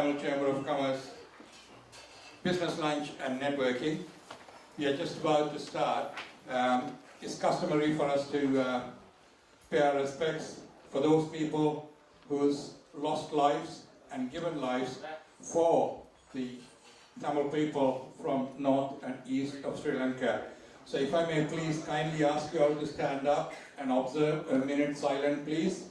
Tamil Chamber of Commerce Business Lunch and Networking. We are just about to start. It's customary for us to pay our respects for those people who's lost lives and given lives for the Tamil people from north and east of Sri Lanka. So if I may please kindly ask you all to stand up and observe a minute silent, please.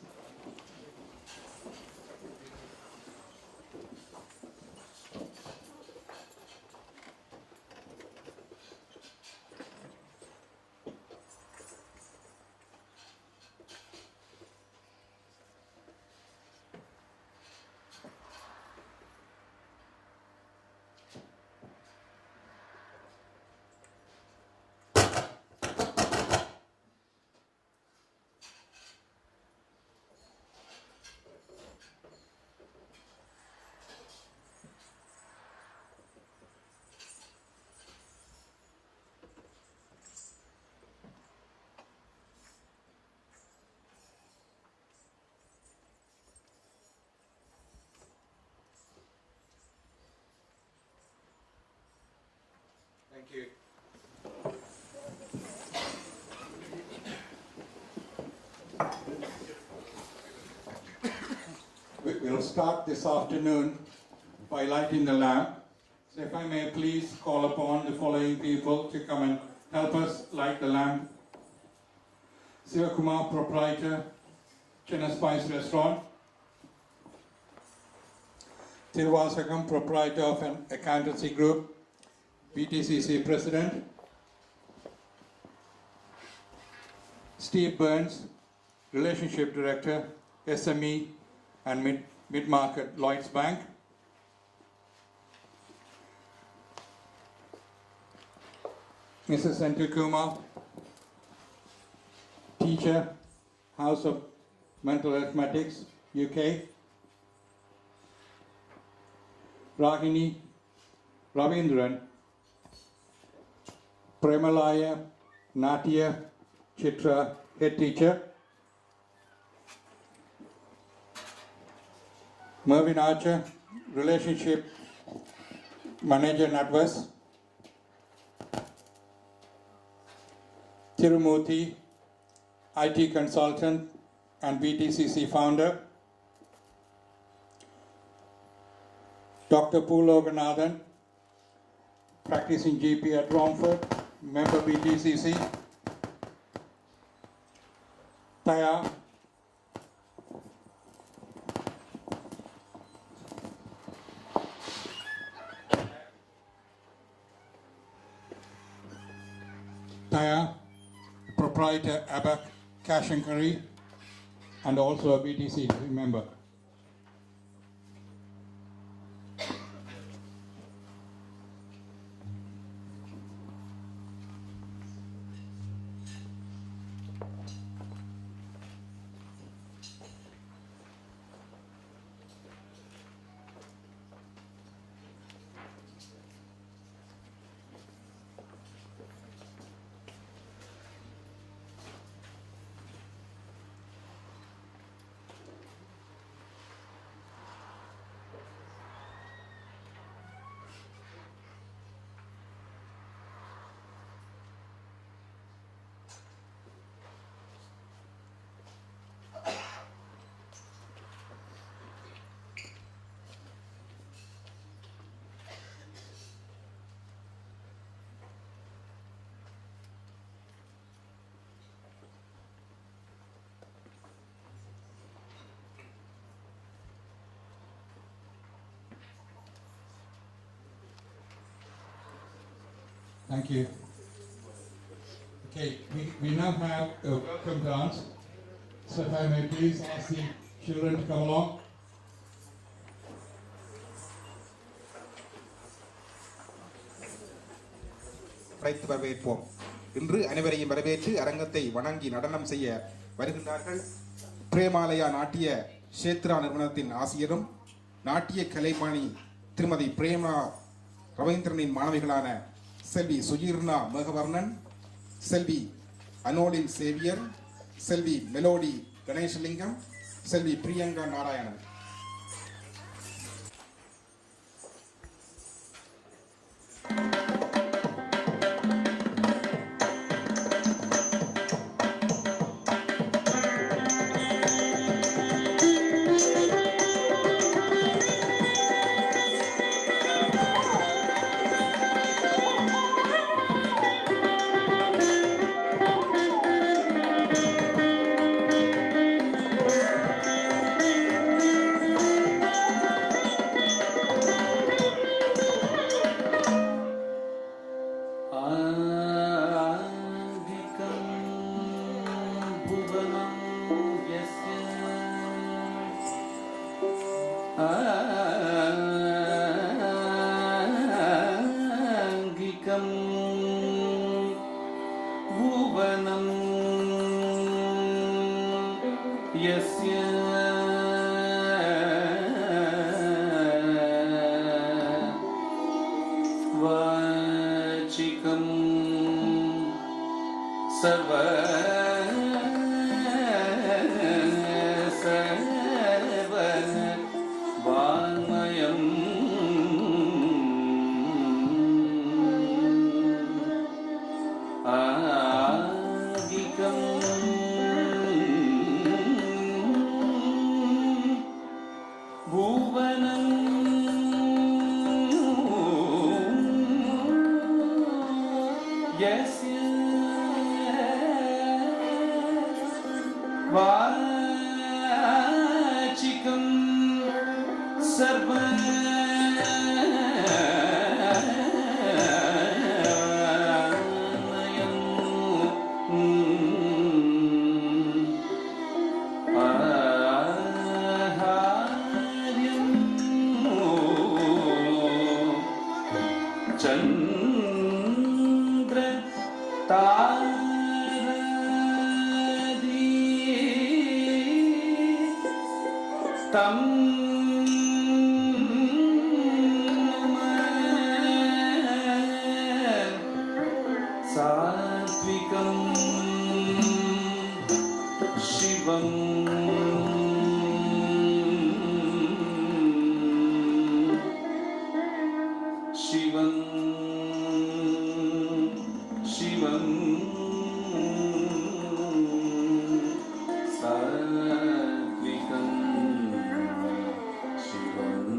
Thank you. We'll start this afternoon by lighting the lamp. So if I may please call upon the following people to come and help us light the lamp. Sivakumar, proprietor, Chinna Spice Restaurant. Tiruvasakam, proprietor of an accountancy group. BTCC President, Steve Burns, Relationship Director, SME and Mid-Market Lloyds Bank, Mrs. Senthil Kumar, Teacher, House of Mental Arithmetics, UK, Ragini Ravindran, Premalaya Natya Chitra, Head Teacher, Mervyn Archer, Relationship Manager NatWest, Tirumurthy, IT Consultant and BTCC Founder, Dr. Poologanathan, Practicing GP at Romford, Member BTCC, Taya, proprietor Abak Cash and Curry, and also a BTC member. Thank you. Okay, we now have a welcome dance. So if I may please ask the children to come along. அழைத்து வரவேற்போம். இன்று அனைவரையும் வரவேற்று அரங்கத்தை வணங்கி நடனம் செய்ய வருகின்றார்கள் பிரேமாலயா நாட்டிய க்ஷேத்ரா நிறுவனத்தின் ஆசிரியரும் நாட்டிய கலைமானி திருமதி பிரேமா ரவீந்திரனின் மாணவிகளான செல்வி சுஜீர்ணா மேகவர்ணன், செல்வி அனோலின் சேவியர், செல்வி மெலோடி கணேசலிங்கம், செல்வி பிரியங்கா நாராயணன். ஆங்கிகம் பூவனம் யஸ்ய வாசிகம் சர்வ வான்மயம் ஆகிகம் பூவனம் யஸ்ய வாசிகம் சர்வ சந்திர தாரதி தம் சாத்விகம் சிவம் சிவம் சிவம் சாத்விகம் சிவம்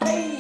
Hey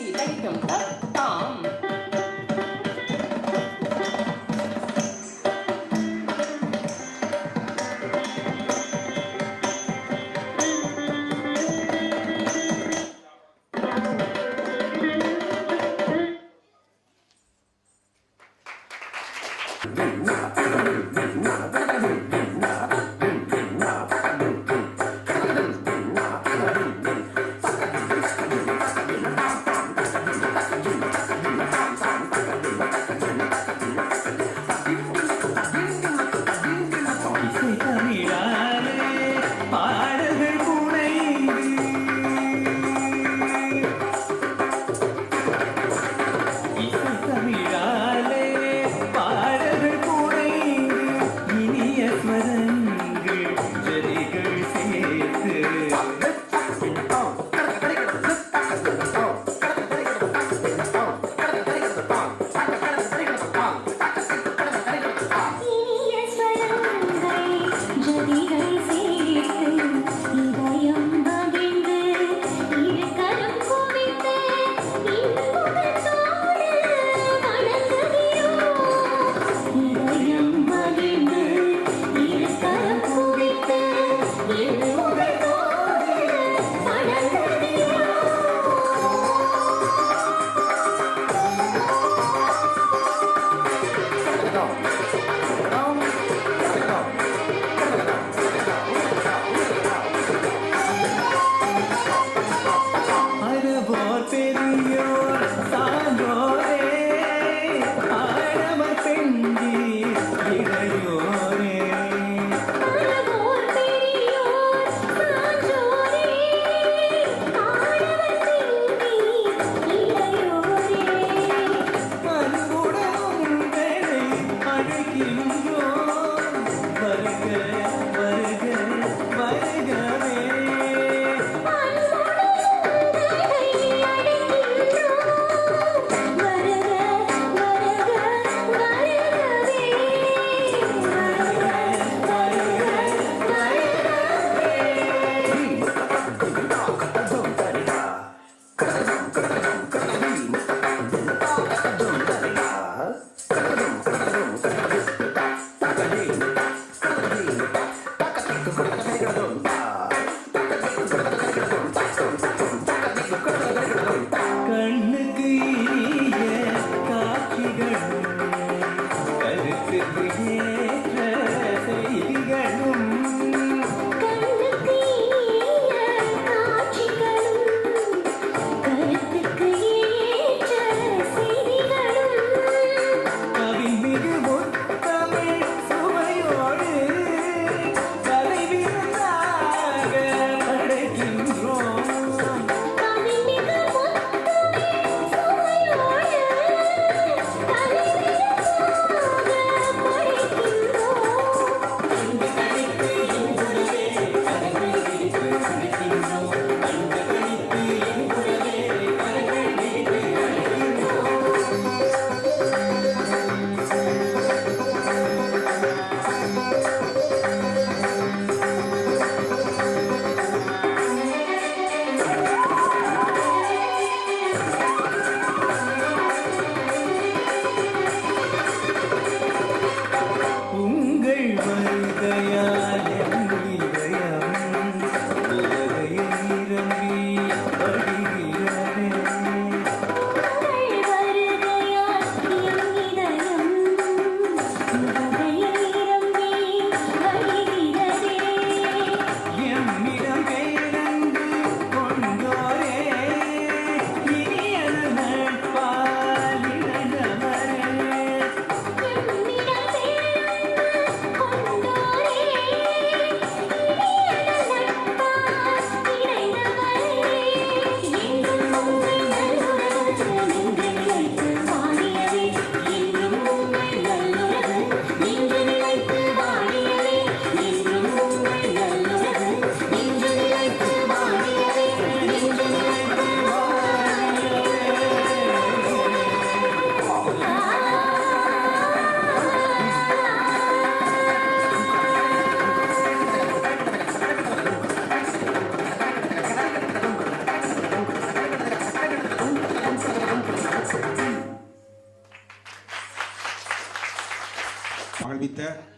அளித்த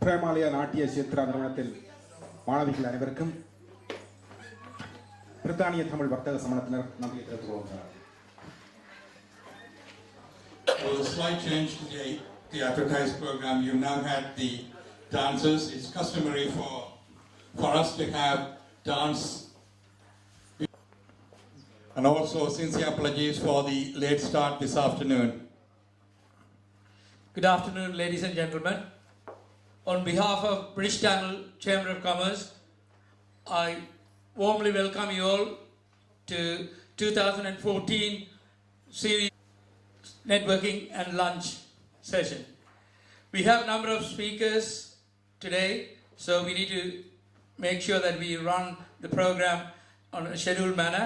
பிரேமாலயா நாட்டிய சேத்ரா நிறுவனத்தில் மாணவிகள் அனைவருக்கும் பிரித்தானிய தமிழ் வர்த்தக சமணத்தினர் நன்றியை தெரிவித்துக் கொள்கிறார். Well, a slight change to the advertised program. You now had the dancers. It's customary for us to have dance. And also sincere apologies for the late start this afternoon. Good afternoon, ladies and gentlemen. On behalf of British Tamil Chamber of Commerce, I warmly welcome you all to 2014 series networking and lunch session. We have a number of speakers today, so we need to make sure that we run the program on a scheduled manner.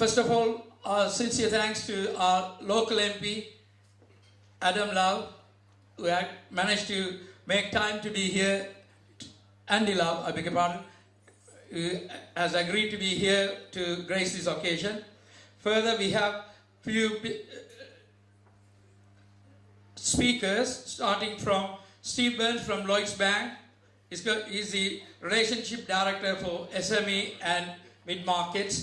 First of all, sincere thanks to our local MP, Adam Love, who had managed to make time to be here. Andy Love, I beg your pardon, who has agreed to be here to grace this occasion. Further, we have few speakers, starting from Steve Burns from Lloyds Bank. He's the Relationship Director for SME and Mid-Markets.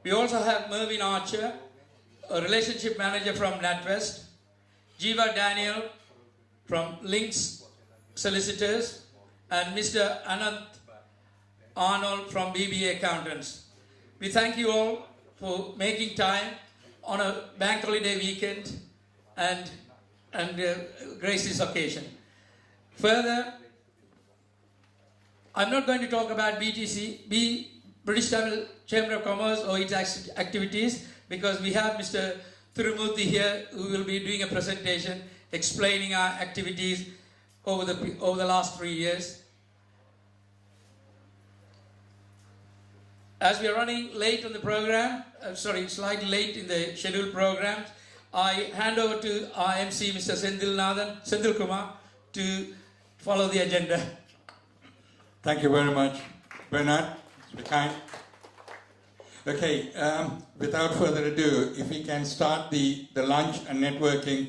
We also have Mervyn Archer, a Relationship Manager from NatWest. Jiva Daniel from Links Solicitors. And Mr. Anant Arnold from BBA Accountants. We thank you all for making time on a bank holiday weekend and grace this occasion. Further, I'm not going to talk about British Tamil Chamber of Commerce or its activities, because we have Mr. Thirumurthy here who will be doing a presentation explaining our activities over the last 3 years. As we are running late on the program, slightly late in the scheduled programs, I hand over to our MC, Mr. Sendil Kumar, to follow the agenda. Thank you very much, Bernard. Be kind. Okay, without further ado, if we can start the lunch and networking,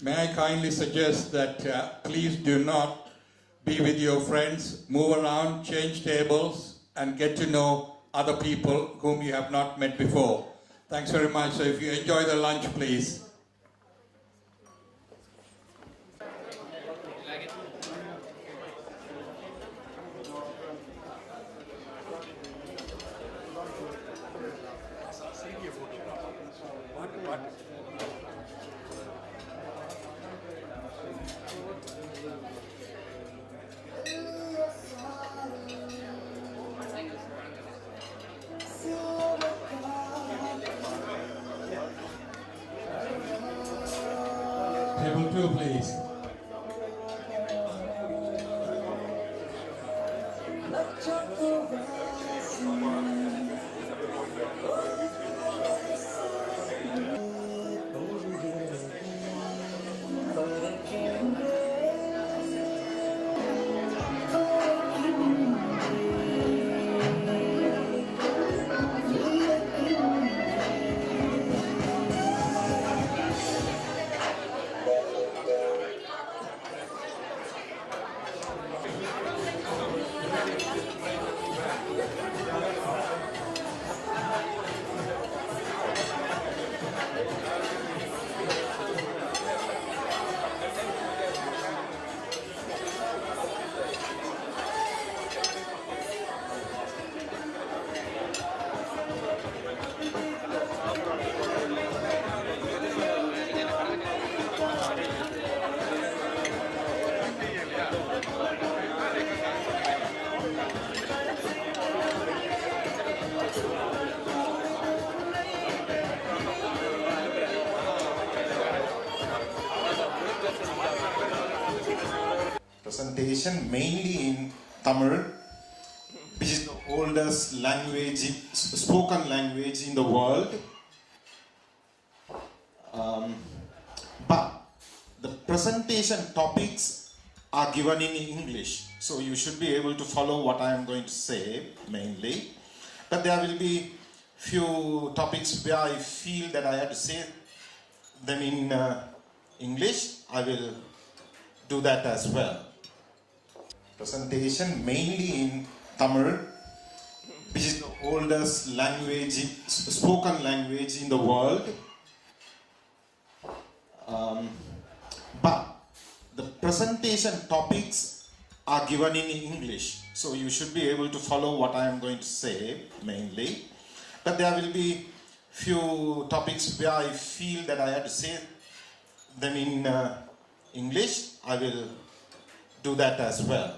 may I kindly suggest that please do not be with your friends, move around, change tables, and get to know other people whom you have not met before. Thanks very much. So if you enjoy the lunch, please. Table 2, please. Presentation mainly in Tamil, which is the oldest language, spoken language in the world. But the presentation topics are given in English, so you should be able to follow what I am going to say mainly. But there will be few topics where I feel that I have to say them in English, I will do that as well. Presentation mainly in Tamil, which is the oldest language, spoken language in the world. But the presentation topics are given in English, so you should be able to follow what I am going to say mainly. But there will be few topics where I feel that I have to say them in English. I will do that as well.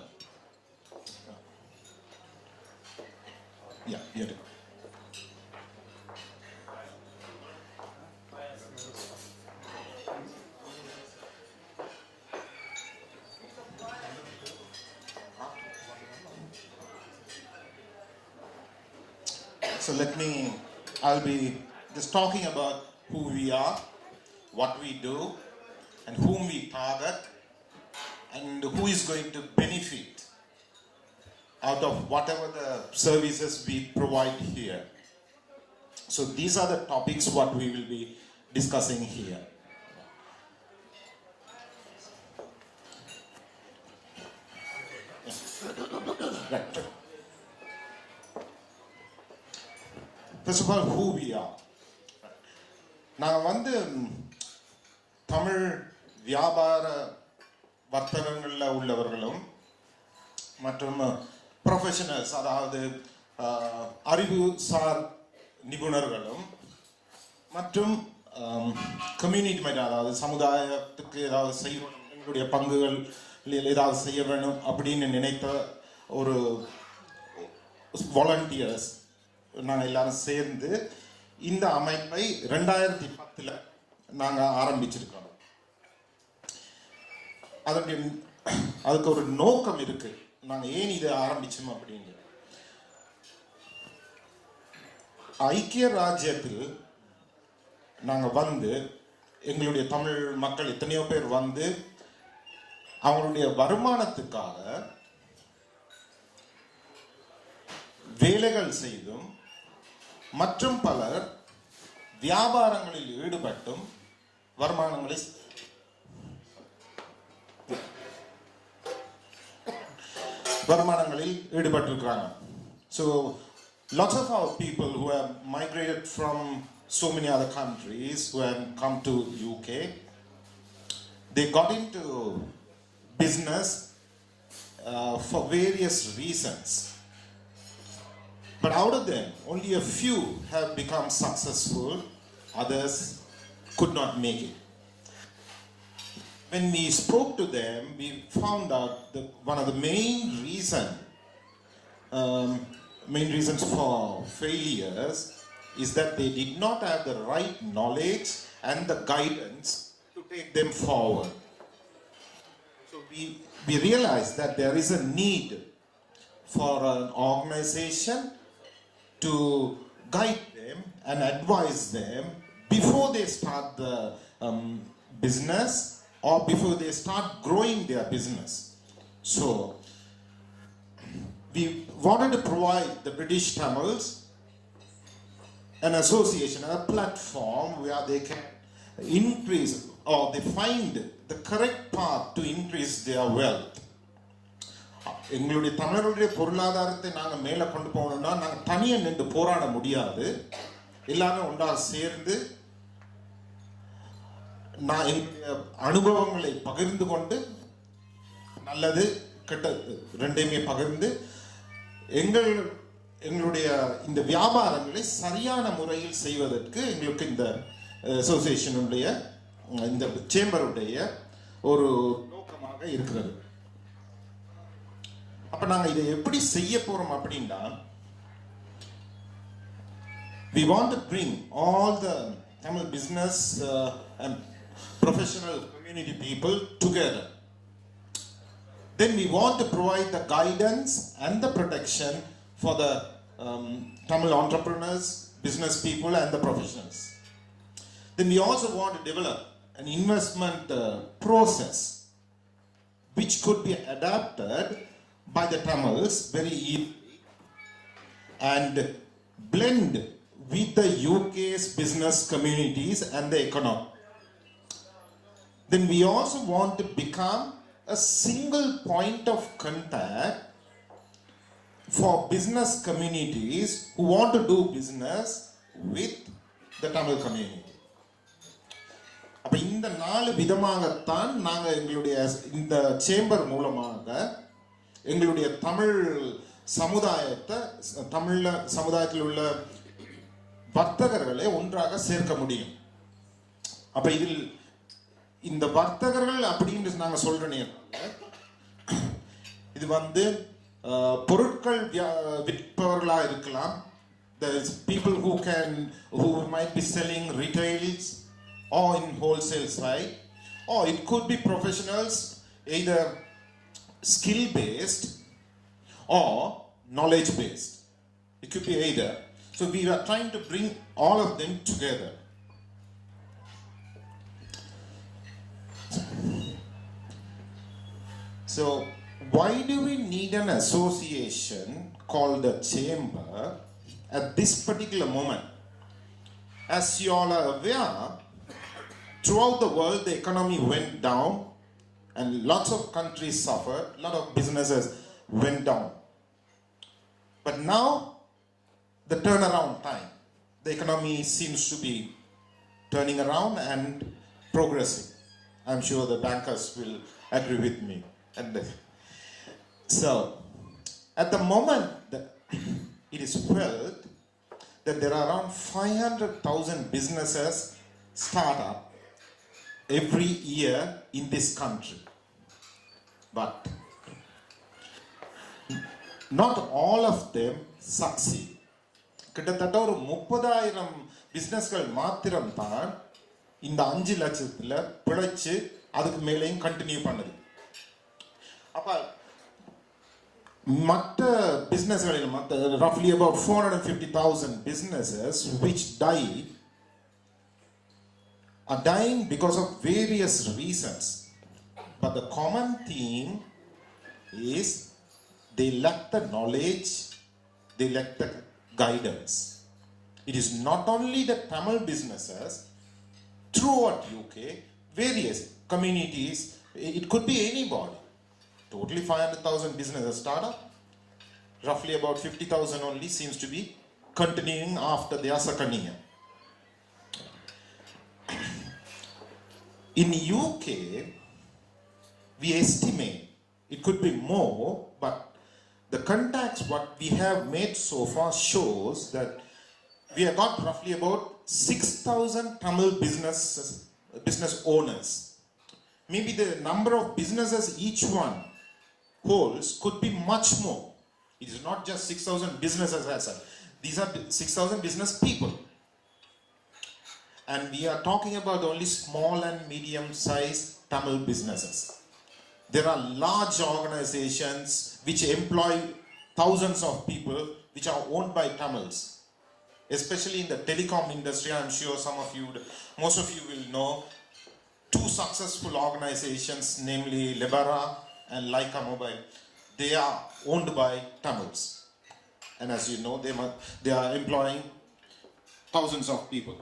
Yeah, here. So I'll be just talking about who we are, what we do, and whom we target, and who is going to benefit out of whatever the services we provide here. So these are the topics what we will be discussing here. Right. First of all, who we are. நான் வந்து தமிழ் வியாபார வர்த்தகங்களில் உள்ளவர்களும் மற்றும் professionals, அதாவது அறிவுசார் நிபுணர்களும் மற்றும் community mind, அதாவது சமுதாயத்துக்கு ஏதாவது செய்யணும், எங்களுடைய பங்குகள் ஏதாவது செய்ய வேணும் அப்படின்னு நினைத்த ஒரு வாலண்டியர்ஸ் நாங்கள் எல்லாரும் சேர்ந்து இந்த அமைப்பை 2010 நாங்கள் ஆரம்பிச்சிருக்கோம். அதுக்கு ஒரு நோக்கம் இருக்கு. நாங்கள் ஏன் இதை ஆரம்பிச்சோம் அப்படின்னு, ஐக்கிய ராஜ்யத்தில் நாங்கள் வந்து எங்களுடைய தமிழ் மக்கள் எத்தனையோ பேர் வந்து அவங்களுடைய வருமானத்துக்காக வேலைகள் செய்தும் மற்றும் பலர் வியாபாரங்களில் ஈடுபட்டும் வருமானங்களில் ஈடுபட்டிருக்கிறாங்க. So lots of our people who have migrated from so many other countries, who have come to UK, they got into business for various reasons. But out of them, only a few have become successful, others could not make it. When we spoke to them, we found out that one of the main reasons for failures is that they did not have the right knowledge and the guidance to take them forward. So we realized that there is a need for an organization to guide them and advise them before they start the business or before they start growing their business. So we wanted to provide the British Tamils an association, a platform where they can increase or they find the correct path to increase their wealth. எங்களுடைய தமிழருடைய பொருளாதாரத்தை நாங்கள் மேலே கொண்டு போகணும்னா நாங்கள் தனியாக நின்று போராட முடியாது. எல்லாரும் ஒன்றாக சேர்ந்து நான் எங்களுடைய அனுபவங்களை பகிர்ந்து கொண்டு, நல்லது கெட்டது ரெண்டையுமே பகிர்ந்து எங்களுடைய இந்த வியாபாரங்களை சரியான முறையில் செய்வதற்கு எங்களுக்கு இந்த அசோசியேஷனுடைய இந்த சேம்பருடைய ஒரு நோக்கமாக இருக்கிறது. அப்ப நாங்க இதை எப்படி செய்ய போறோம் அப்படின்னா, we want to bring all the Tamil business and professional community people together. Then we want to provide the guidance and the protection for the Tamil entrepreneurs, business people and the professionals. Then we also want to develop an investment process which could be adapted by the Tamils very easily and blend with the UK's business communities and the economy. then we also want to become a single point of contact for business communities who want to do business with the Tamil community. அப்ப இந்த 4 விதமாகத்தான் நாங்கள் எங்களுடைய இந்த chamber மூலமாக எங்களுடைய தமிழ் சமுதாயத்தில் உள்ள வர்த்தகர்களை ஒன்றாக சேர்க்க முடியும். அப்ப இதில் இந்த வர்த்தகர்கள் அப்படின்னு நாங்கள் சொல்ற நேரத்தில் இது பொருட்கள் விற்பவர்களாக இருக்கலாம். There is people who might be selling retails or in wholesale side, or it could be professionals either skill based or knowledge based. It could be either. So we are trying to bring all of them together. So why do we need an association called a chamber at this particular moment? As you all are aware, throughout the world the economy went down and lots of countries suffered, a lot of businesses went down. But now the turnaround time, the economy seems to be turning around and progressing. I'm sure the bankers will agree with me. And so at the moment it is felt that there are around 500,000 businesses start up every year in this country. But not all of them succeed. கிட்டத்தட்ட ஒரு 30,000 பிசினஸ்கள் மாத்திரம் தான் இந்த 5 லட்சத்துல பிழைச்சு அதுக்கு மேலேயும் continue பண்ணுது. அப்ப மற்ற பிசினஸ்களில் roughly about 450,000 businesses which are dying because of various reasons. But the common theme is they lack the knowledge, they lack the guidance. It is not only the Tamil businesses, throughout UK, various communities, it could be anybody. Totally 500,000 businesses start up, roughly about 50,000 only seems to be continuing after their second year. In UK, we estimate it could be more, but the contacts what we have made so far shows that we have got roughly about 6,000 Tamil business owners. Maybe the number of businesses each one holds could be much more. It is not just 6,000 businesses as such. These are 6,000 business people. And we are talking about only small and medium-sized Tamil businesses. There are large organizations which employ thousands of people which are owned by Tamils. Especially in the telecom industry, I'm sure most of you will know 2 successful organizations, namely Lebara and Leica Mobile. They are owned by Tamils. And as you know, they are employing thousands of people.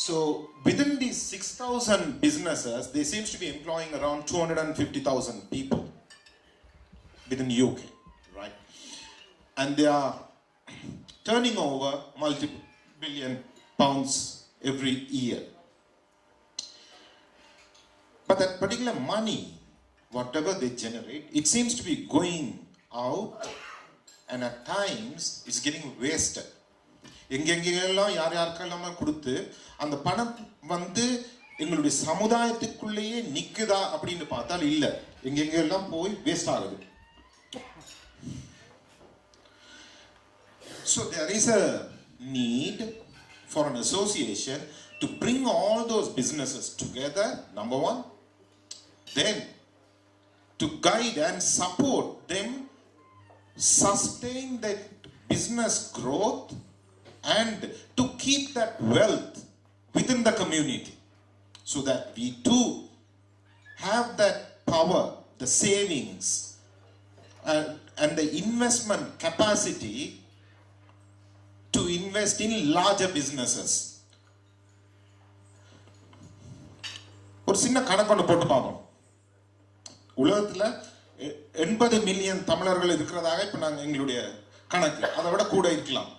So within these 6,000 businesses, they seems to be employing around 250,000 people within UK, right? And they are turning over multi-billion pounds every year. But that particular money, whatever they generate, it seems to be going out and at times it's getting wasted. எங்கெங்கெல்லாம் யாருக்கெல்லாம கொடுத்து அந்த பணம் எங்களுடைய சமுதாயத்துக்குள்ளேயே நிக்குதா அப்படின்னு பார்த்தால் இல்ல, எங்கெங்கெல்லாம் போய் வேஸ்ட் ஆகுது. So there is a need for an association to bring all those businesses together, number one, then to guide and support them, sustain that business growth, and to keep that wealth within the community, so that we too have that power, the savings, and the investment capacity to invest in larger businesses. ஒரு சின்ன கணக்கொண்டு போட்டு பார்ப்போம். உலகத்தில் 80 million தமிழர்கள் இருக்கிறதாக இப்போ நாங்கள் எங்களுடைய கணக்கு, அதை விட கூட இருக்கலாம்.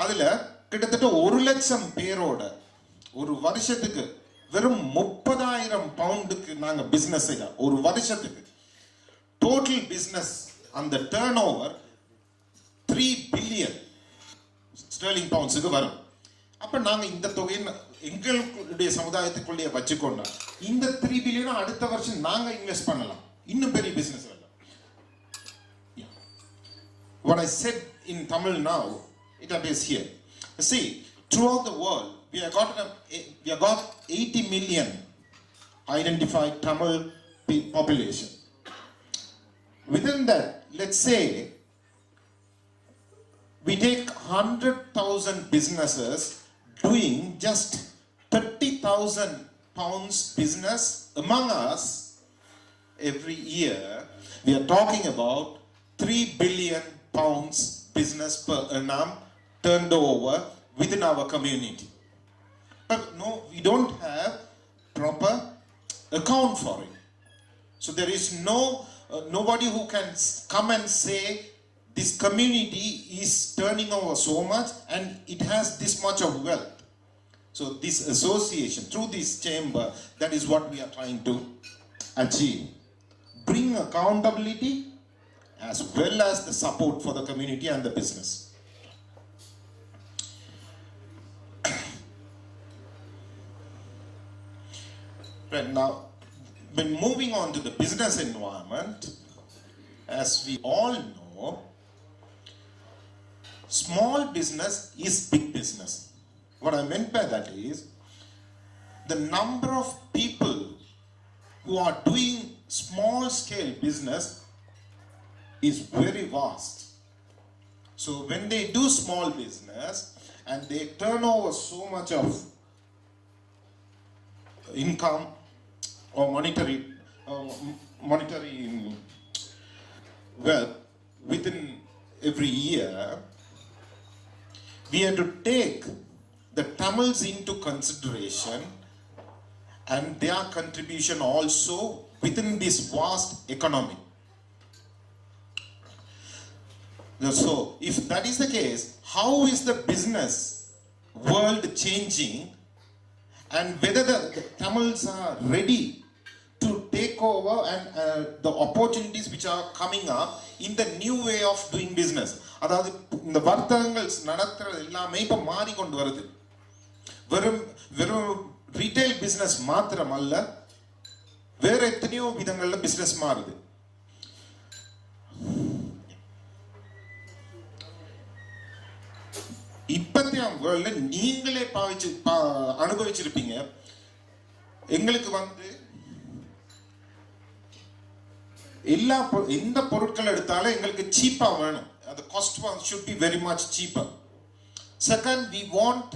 அதில் கிட்டத்தட்ட 1 லட்சம் பேரோட ஒரு வருஷத்துக்கு வெறும் 30,000 பவுண்டுக்கு நாங்கள் பிஸ்னஸ் செய்யலாம். ஒரு வருஷத்துக்கு டோட்டல் பிஸ்னஸ் அந்த டேர்ன் ஓவர் 3 பில்லியன் ஸ்டெர்லிங் பவுண்ட்ஸுக்கு வரும். அப்போ நாங்கள் இந்த தொகையை எங்களுடைய சமுதாயத்துக்குள்ளேயே வச்சுக்கொண்டா இந்த 3 பில்லியனும் அடுத்த வருஷம் நாங்கள் இன்வெஸ்ட் பண்ணலாம், இன்னும் பெரிய பிஸ்னஸ் வரலாம். What I said in Tamil now, it appears here. See, throughout the world, we have got 80 million identified Tamil population. Within that, let's say, we take 100,000 businesses doing just 30,000 pounds business among us every year. We are talking about 3 billion pounds business per annum turned over within our community. But no, we don't have proper account for it. So there is nobody who can come and say this community is turning over so much and it has this much of wealth. So this association, through this chamber, that is what we are trying to achieve. Bring accountability as well as the support for the community and the business. Right now, when moving on to the business environment, as we all know, small business is big business. What I meant by that is, the number of people who are doing small scale business is very vast. So when they do small business and they turn over so much of income or monetary wealth within every year, we have to take the Tamils into consideration and their contribution also within this vast economy. So, if that is the case, how is the business world changing, and whether the Tamils are ready to take over and the opportunities which are coming up in the new way of doing business. அதாவது இந்த வர்த்தகங்கள் நடத்துறது எல்லாமே இப்போ மாறிக்கொண்டு வருது. வெறும் retail business மாத்திரம் அல்ல, வேற எத்தனையோ விதங்கள்ல பிஸ்னஸ் மாறுது. இப்பத்திய வேர்ல்ட்ல நீங்களே அனுபவிச்சிருப்பீங்க. எங்களுக்கு எந்த பொருட்கள் எடுத்தாலும் எங்களுக்கு சீப்பா வேணும். The cost should be very much cheaper. Second, we want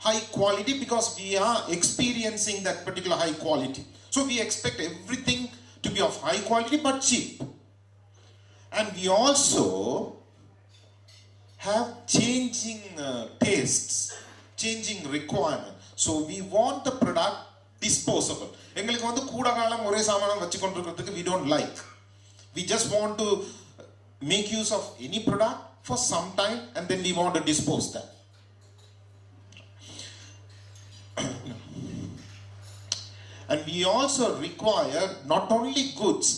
high quality because we are experiencing that particular high quality. So we expect everything to be of high quality but cheap. And we also have changing tastes, changing requirements. So we want the product disposable. எங்களுக்கு கூட காலம் ஒரே சாமானம் வச்சு கொண்டிருக்கிறதுக்கு we don't like. We just want to make use of any product for some time and then we want to dispose that. And we also require not only goods,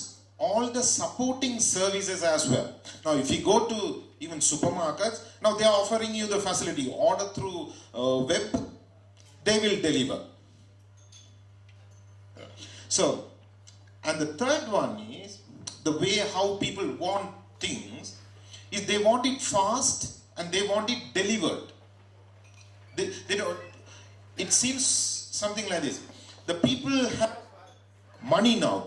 all the supporting services as well. Now if you go to even supermarkets, now they are offering you the facility, order through web, they will deliver. So, and the third one is the way how people want things is they want it fast and they want it delivered. They don't. It seems something like this. The people have money now,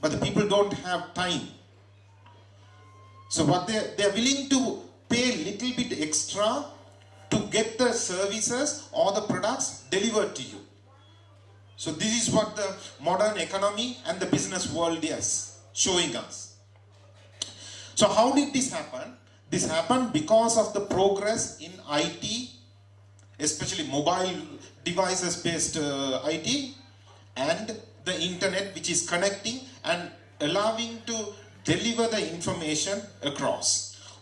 but the people don't have time. So what they are willing to pay a little bit extra to get the services or the products delivered to you. So this is what the modern economy and the business world is showing us. So how did this happen? This happened because of the progress in IT especially mobile devices based IT and the internet which is connecting and allowing to deliver the information across.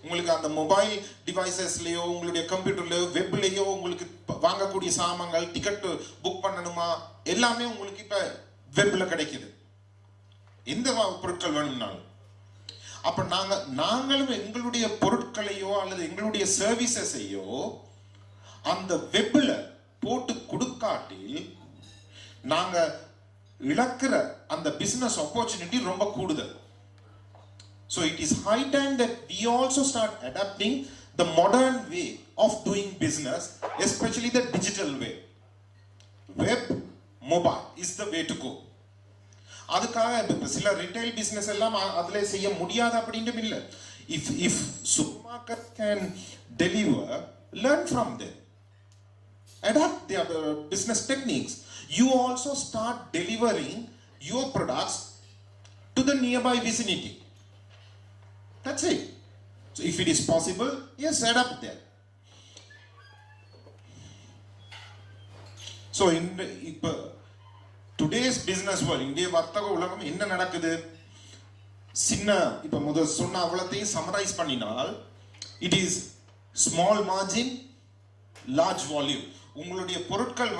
உங்களுக்கு அந்த mobile டிவைசஸ்லயோ உங்களுடைய கம்ப்யூட்டர்லயோ வெப்லயோ உங்களுக்கு வாங்கக்கூடிய சாமான்கள் ticket book பண்ணணுமா எல்லாமே உங்களுக்கு இப்ப வெப்ல கிடைக்குது. எந்த பொருட்கள் வேணும்னாலும். அப்ப நாங்களும் எங்களுடைய பொருட்களையோ அல்லது எங்களுடைய சர்வீசஸையோ அந்த வெப்ல போட்டு கொடுக்காட்டில் நாங்க இழக்கிற அந்த பிசினஸ் ஆப்பர்ச்சுனிட்டி ரொம்ப கூடுதல். So it is high time that we also start adapting the modern way of doing business, especially the digital way. Web, mobile is the way to go. அதுக்காக சில ரிட்டைல் பிசினஸ் எல்லாம் அதுல செய்ய முடியாது அப்படின்னும் இல்லை. If supermarket can deliver, learn from them. Adapt their business techniques. You also start delivering your products to the nearby vicinity. That's it. So if it is possible, yes, adapt there. So in today's business world, இந்திய வர்த்தக உலகம் என்ன நடக்குது? சின்ன இப்ப முதல் சொன்ன அவ்வளத்தையும் summarise பண்ணினால் it is small margin, large volume. உங்களுடைய பொருட்கள்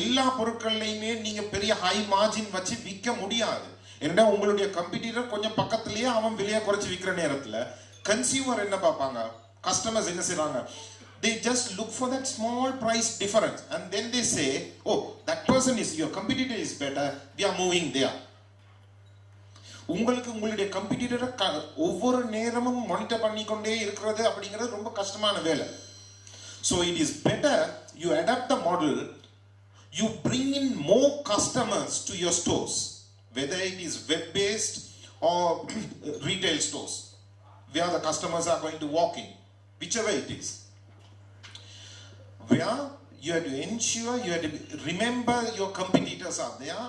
எல்லா பொருட்கள்லையுமே நீங்க பெரிய ஹை மார்ஜின் வச்சு விற்க முடியாது. ஏன்னா உங்களுடைய கம்பெடிட்டர் கொஞ்சம் பக்கத்துலயே அவன் விலையை குறைச்சு விற்கிற நேரத்துல கன்சியூமர் என்ன பார்ப்பாங்க, கஸ்டமர்ஸ் என்ன செய்றாங்க, they just look for that small price difference and then they say, oh, that person is, your competitor is better, we are moving there. உங்களுக்கு உங்களுடைய கம்பெடிட்டரை ஒவ்வொரு நேரமும் மானிட்டர் பண்ணிக்கொண்டே இருக்கிறது அப்படிங்கிறது ரொம்ப கஷ்டமான வேலை. So it is better you adapt the model, you bring in more customers to your stores, whether it is web-based or retail stores, where the customers are going to walk in, whichever it is. Where you have to ensure, you have to remember your competitors are there.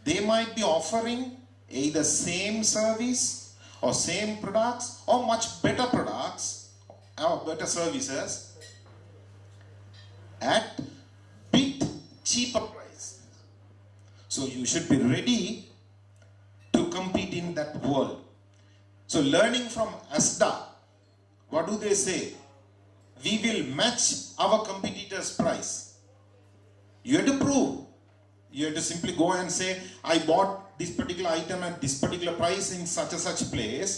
They might be offering either same service or same products or much better products or better services at bit cheaper price. So you should be ready to compete in that world. So learning from ASDA, what do they say? We will match our competitors' price. You have to prove. You have to simply go and say, I bought this particular item at this particular price in such and such place.